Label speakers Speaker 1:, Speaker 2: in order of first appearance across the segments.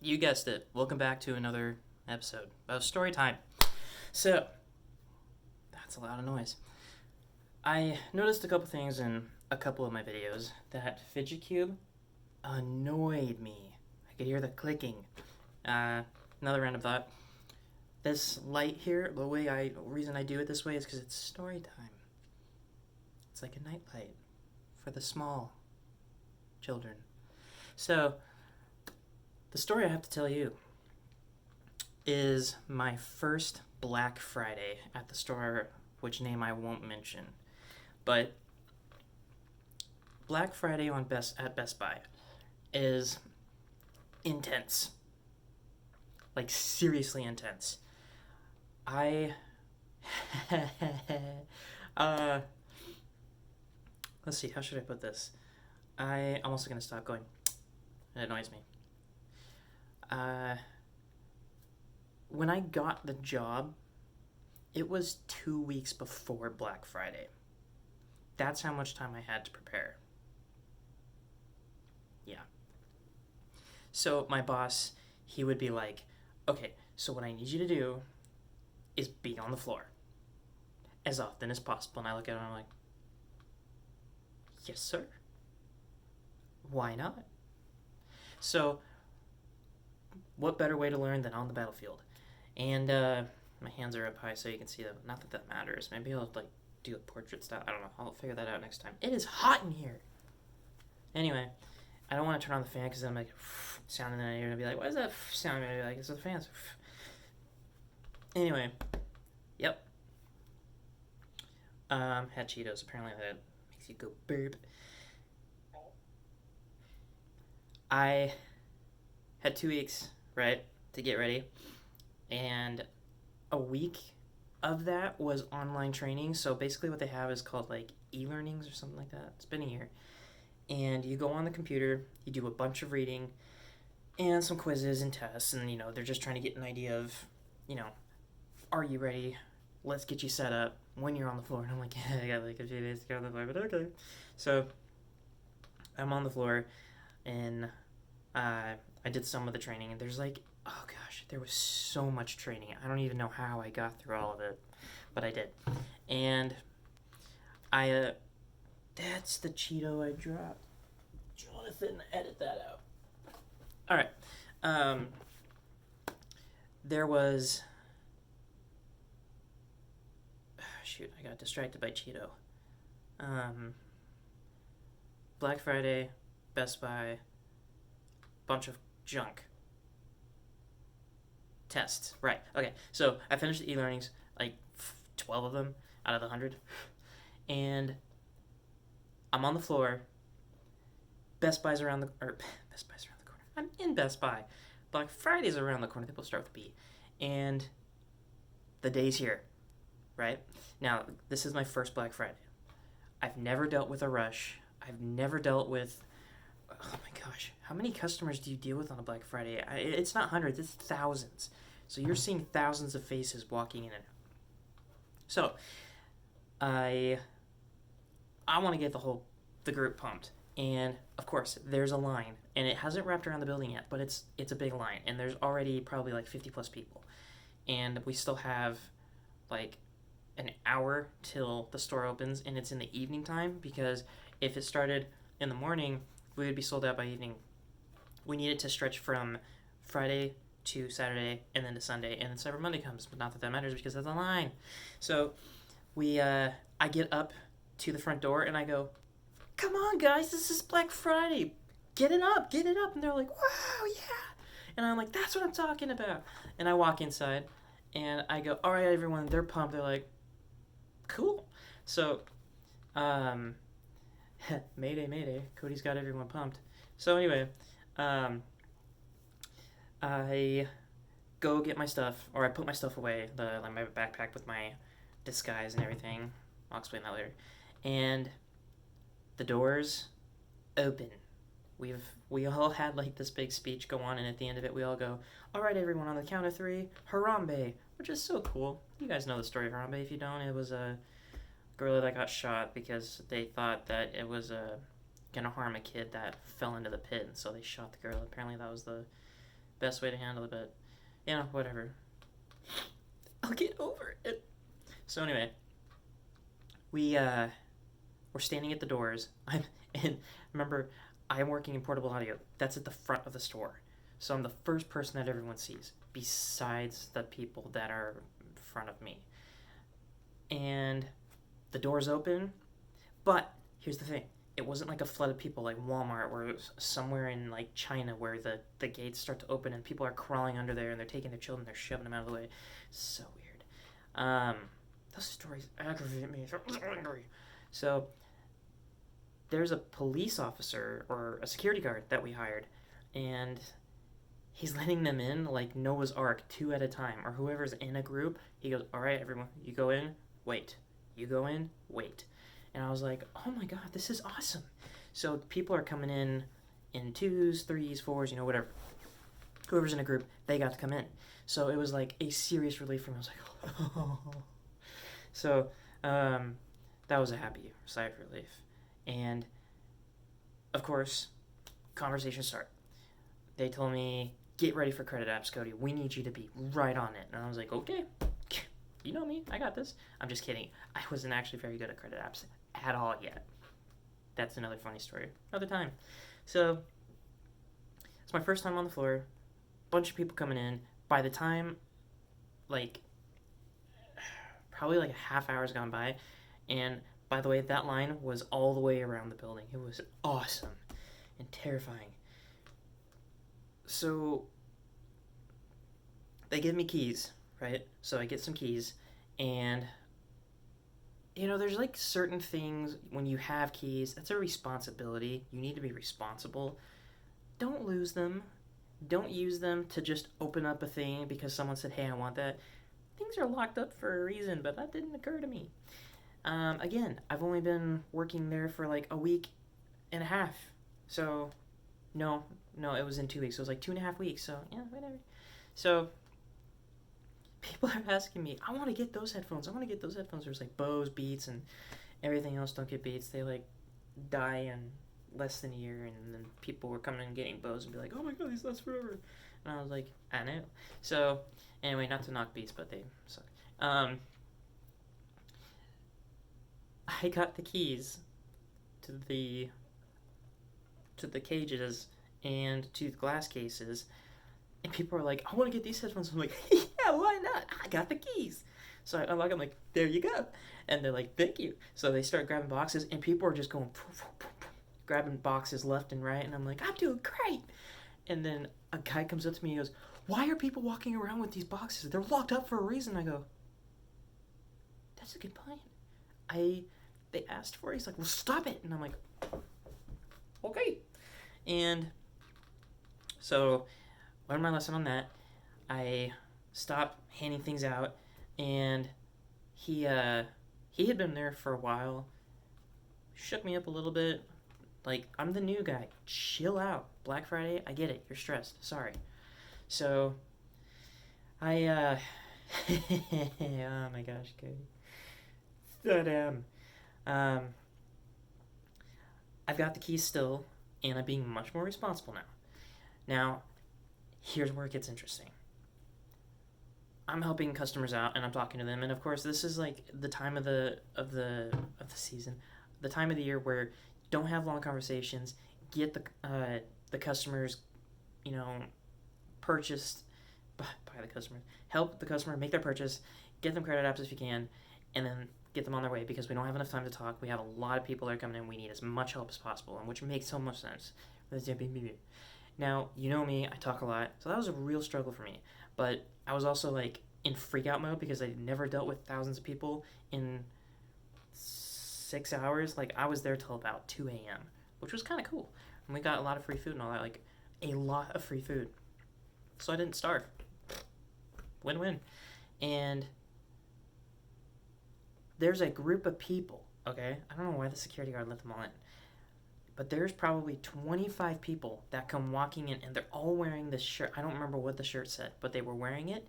Speaker 1: You guessed it. Welcome back to another episode of Story Time. So, that's a lot of noise. I noticed a couple things in a couple of my videos. That fidget cube annoyed me. I could hear the clicking. Another random thought. This light here, the reason I do it this way is because it's story time. It's like a night light for the small children. So, the story I have to tell you is my first Black Friday at the store, which name I won't mention. But Black Friday at Best Buy is intense. Like, seriously intense. Let's see, how should I put this? I'm also going to stop going. It annoys me. When I got the job, it was 2 weeks before Black Friday. That's how much time I had to prepare. Yeah. So my boss, he would be like, okay, so what I need you to do is be on the floor as often as possible. And I look at him and I'm like, yes, sir. Why not? So, what better way to learn than on the battlefield? And my hands are up high so you can see them. Not that that matters. Maybe I'll do a portrait style. I don't know. I'll figure that out next time. It is hot in here. Anyway, I don't want to turn on the fan because then I'm like sounding in the ear and I'll be like, what is that sound? And I'll be like, it's the fans. Anyway, yep. Had Cheetos. Apparently that makes you go burp. I had 2 weeks, right, to get ready, and a week of that was online training. So basically what they have is called e-learnings or something like that. It's been a year. And you go on the computer, you do a bunch of reading and some quizzes and tests, and they're just trying to get an idea of, are you ready? Let's get you set up when you're on the floor. And I'm like, yeah, I got a few days to go on the floor, but okay. So I'm on the floor and I did some of the training, and there's oh gosh, there was so much training. I don't even know how I got through all of it, but I did. And that's the Cheeto I dropped. Jonathan, edit that out. All right. There was, shoot, I got distracted by Cheeto. Black Friday, Best Buy, bunch of junk. Tests. Right. Okay. So I finished the e-learnings, 12 of them out of the 100. And I'm on the floor. Best Buy's around the corner. I'm in Best Buy. Black Friday's around the corner. People start with B. And the day's here. Right? Now, this is my first Black Friday. I've never dealt with a rush. I've never dealt with, oh my gosh, how many customers do you deal with on a Black Friday? It's not hundreds, it's thousands. So you're seeing thousands of faces walking in and out. So I want to get the group pumped. And of course, there's a line, and it hasn't wrapped around the building yet, but it's a big line, and there's already probably 50 plus people. And we still have an hour till the store opens, and it's in the evening time, because if it started in the morning, we would be sold out by evening. We need it to stretch from Friday to Saturday and then to Sunday, and then Cyber Monday comes, but not that matters because of the line. So I get up to the front door and I go, come on guys, this is Black Friday. Get it up. And they're like, wow, yeah. And I'm like, that's what I'm talking about. And I walk inside and I go, all right, everyone, they're pumped. They're like, cool. So, mayday, Cody's got everyone pumped. So anyway, I go get my stuff, or I put my stuff away, my backpack with my disguise and everything. I'll explain that later. And the doors open. We all had this big speech go on, and at the end of it we all go, all right everyone, on the count of 3, Harambe, which is so cool. You guys know the story of Harambe. If you don't, it was a gorilla that got shot because they thought that it was gonna harm a kid that fell into the pit, and so they shot the gorilla. Apparently that was the best way to handle it, but, whatever. I'll get over it. So anyway, we're standing at the doors. And remember, I'm working in portable audio. That's at the front of the store. So I'm the first person that everyone sees, besides the people that are in front of me. And the doors open, but here's the thing. It wasn't like a flood of people like Walmart, where it was somewhere in like China where the gates start to open and people are crawling under there and they're taking their children, they're shoving them out of the way. So weird. Those stories aggravate me. I'm so angry. So there's a police officer or a security guard that we hired, and he's letting them in like Noah's Ark, 2 at a time, or whoever's in a group. He goes, all right, everyone, you go in, wait. You go in, wait. And I was like, oh my god, this is awesome. So people are coming in 2s, 3s, 4s, whatever. Whoever's in a group, they got to come in. So it was like a serious relief for me. I was like, oh. So that was a happy sigh of relief. And of course, conversations start. They told me, get ready for credit apps, Cody. We need you to be right on it. And I was like, okay. You know me, I got this. I'm just kidding. I wasn't actually very good at credit apps at all yet. That's another funny story. Another time. So, it's my first time on the floor. Bunch of people coming in. By the time, probably like a half hour's gone by. And, by the way, that line was all the way around the building. It was awesome and terrifying. So, they give me keys. Right? So I get some keys, and, there's like certain things when you have keys, that's a responsibility. You need to be responsible. Don't lose them. Don't use them to just open up a thing because someone said, hey, I want that. Things are locked up for a reason, but that didn't occur to me. Again, I've only been working there for like a week and a half. So, no, it was in 2 weeks. So it was like 2.5 weeks. So, yeah, whatever. So, people are asking me, I want to get those headphones. There's like Bose, Beats, and everything else don't get Beats. They like die in less than a year, and then people were coming and getting Bose and be like, oh my god, these last forever. And I was like, I know. So, anyway, not to knock Beats, but they suck. I got the keys to the cages and to the glass cases, and people are like, I want to get these headphones. I'm like, yeah, why not? I got the keys. So I unlock them, like, there you go. And they're like, thank you. So they start grabbing boxes, and people are just going, grabbing boxes left and right. And I'm like, I'm doing great. And then a guy comes up to me and goes, why are people walking around with these boxes? They're locked up for a reason. I go, that's a good point. They asked for it. He's like, well, stop it. And I'm like, okay. And so learned my lesson on that. I stopped handing things out, and he had been there for a while. Shook me up a little bit. Like, I'm the new guy. Chill out. Black Friday, I get it. You're stressed. Sorry. So, oh my gosh, Cody. So damn. I've got the keys still, and I'm being much more responsible now. Now, here's where it gets interesting. I'm helping customers out, and I'm talking to them, and of course, this is like the time of the season, the time of the year where don't have long conversations, get the customers, purchased by the customers, help the customer make their purchase, get them credit apps if you can, and then get them on their way, because we don't have enough time to talk. We have a lot of people that are coming in. We need as much help as possible, and which makes so much sense. Now, you know me, I talk a lot, so that was a real struggle for me. But I was also like in freak out mode because I never dealt with thousands of people in 6 hours. Like, I was there till about 2 a.m., which was kind of cool. And we got a lot of free food and all that, like a lot of free food. So I didn't starve. Win-win. And there's a group of people, okay? I don't know why the security guard let them all in. But there's probably 25 people that come walking in, and they're all wearing this shirt. I don't remember what the shirt said, but they were wearing it.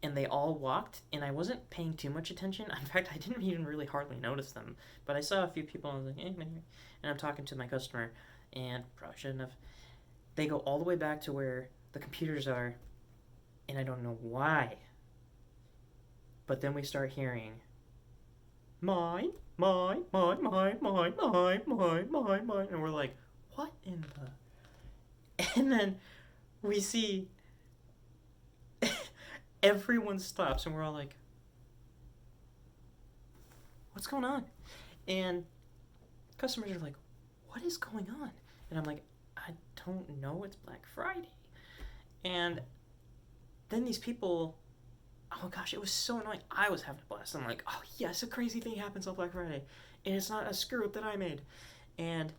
Speaker 1: And they all walked, and I wasn't paying too much attention. In fact, I didn't even really hardly notice them. But I saw a few people, and I was like, hey, man. And I'm talking to my customer, and probably shouldn't have. They go all the way back to where the computers are, and I don't know why. But then we start hearing, mine, mine, mine, mine, mine, mine, mine, mine, mine. And we're like, what in the... And then we see everyone stops and we're all like, what's going on? And customers are like, what is going on? And I'm like, I don't know, it's Black Friday. And then these people, oh gosh, it was so annoying. I was having a blast. I'm like, oh yes, a crazy thing happens on Black Friday. And it's not a screw up that I made. And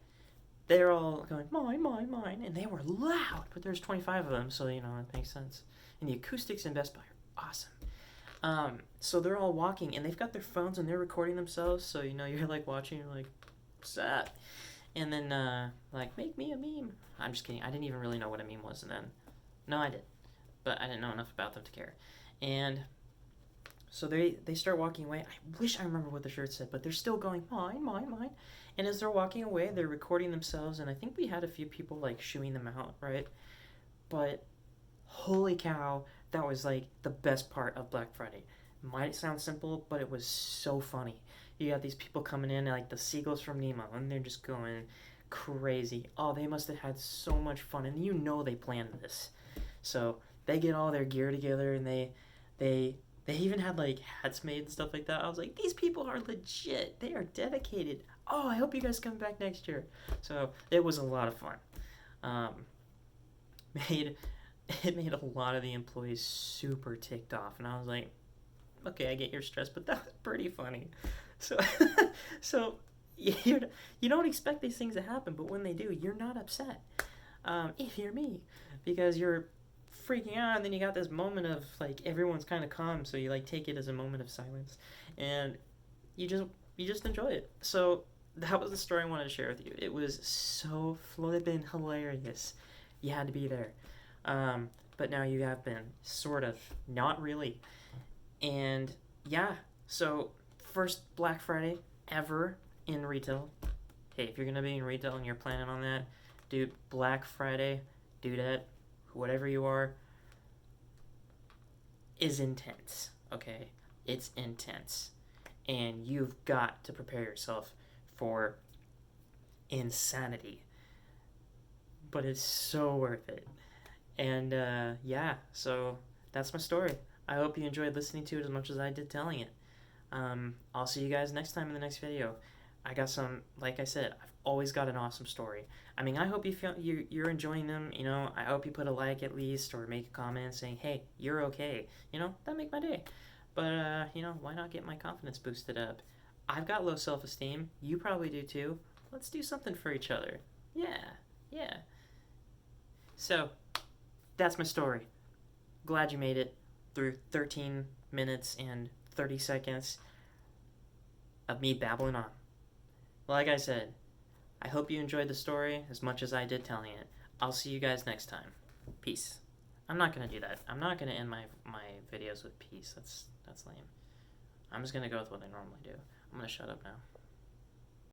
Speaker 1: they're all going, mine, mine, mine. And they were loud, but there's 25 of them, so it makes sense. And the acoustics in Best Buy are awesome. So they're all walking, and they've got their phones, and they're recording themselves, so you're like watching, you're like, what's that? And then, like, make me a meme. I'm just kidding. I didn't even really know what a meme was then. No, I did. But I didn't know enough about them to care. And so they start walking away. I wish I remember what the shirt said, but they're still going, mine, mine, mine. And as they're walking away, they're recording themselves, and I think we had a few people, like, shooing them out, right? But holy cow, that was, like, the best part of Black Friday. Might sound simple, but it was so funny. You got these people coming in, like the seagulls from Nemo, and they're just going crazy. Oh, they must have had so much fun, and they planned this. So they get all their gear together, and they even had like hats made and stuff like that. I was like, these people are legit. They are dedicated. Oh, I hope you guys come back next year. So it was a lot of fun. It made a lot of the employees super ticked off, and I was like, okay, I get your stress, but that was pretty funny. So you don't expect these things to happen, but when they do, you're not upset. If you're me, because you're freaking out, and then you got this moment of like everyone's kind of calm, so you like take it as a moment of silence, and you just enjoy it. So that was the story I wanted to share with you. It was so flippin' hilarious. You had to be there. But now you have been, sort of, not really. And yeah, so first Black Friday ever in retail. Hey, if you're gonna be in retail and you're planning on that, dude, Black Friday, do that, whatever you are, is intense, okay? It's intense. And you've got to prepare yourself for insanity. But it's so worth it. And yeah, so that's my story. I hope you enjoyed listening to it as much as I did telling it. I'll see you guys next time in the next video. I got some, like I said, I've always got an awesome story. I mean, I hope you're enjoying them. I hope you put a like at least, or make a comment saying, hey, you're okay. That'd make my day. But, why not get my confidence boosted up? I've got low self-esteem. You probably do too. Let's do something for each other. Yeah. So, that's my story. Glad you made it through 13 minutes and 30 seconds of me babbling on. Like I said, I hope you enjoyed the story as much as I did telling it. I'll see you guys next time. Peace. I'm not going to do that. I'm not going to end my videos with peace. That's lame. I'm just going to go with what I normally do. I'm going to shut up now.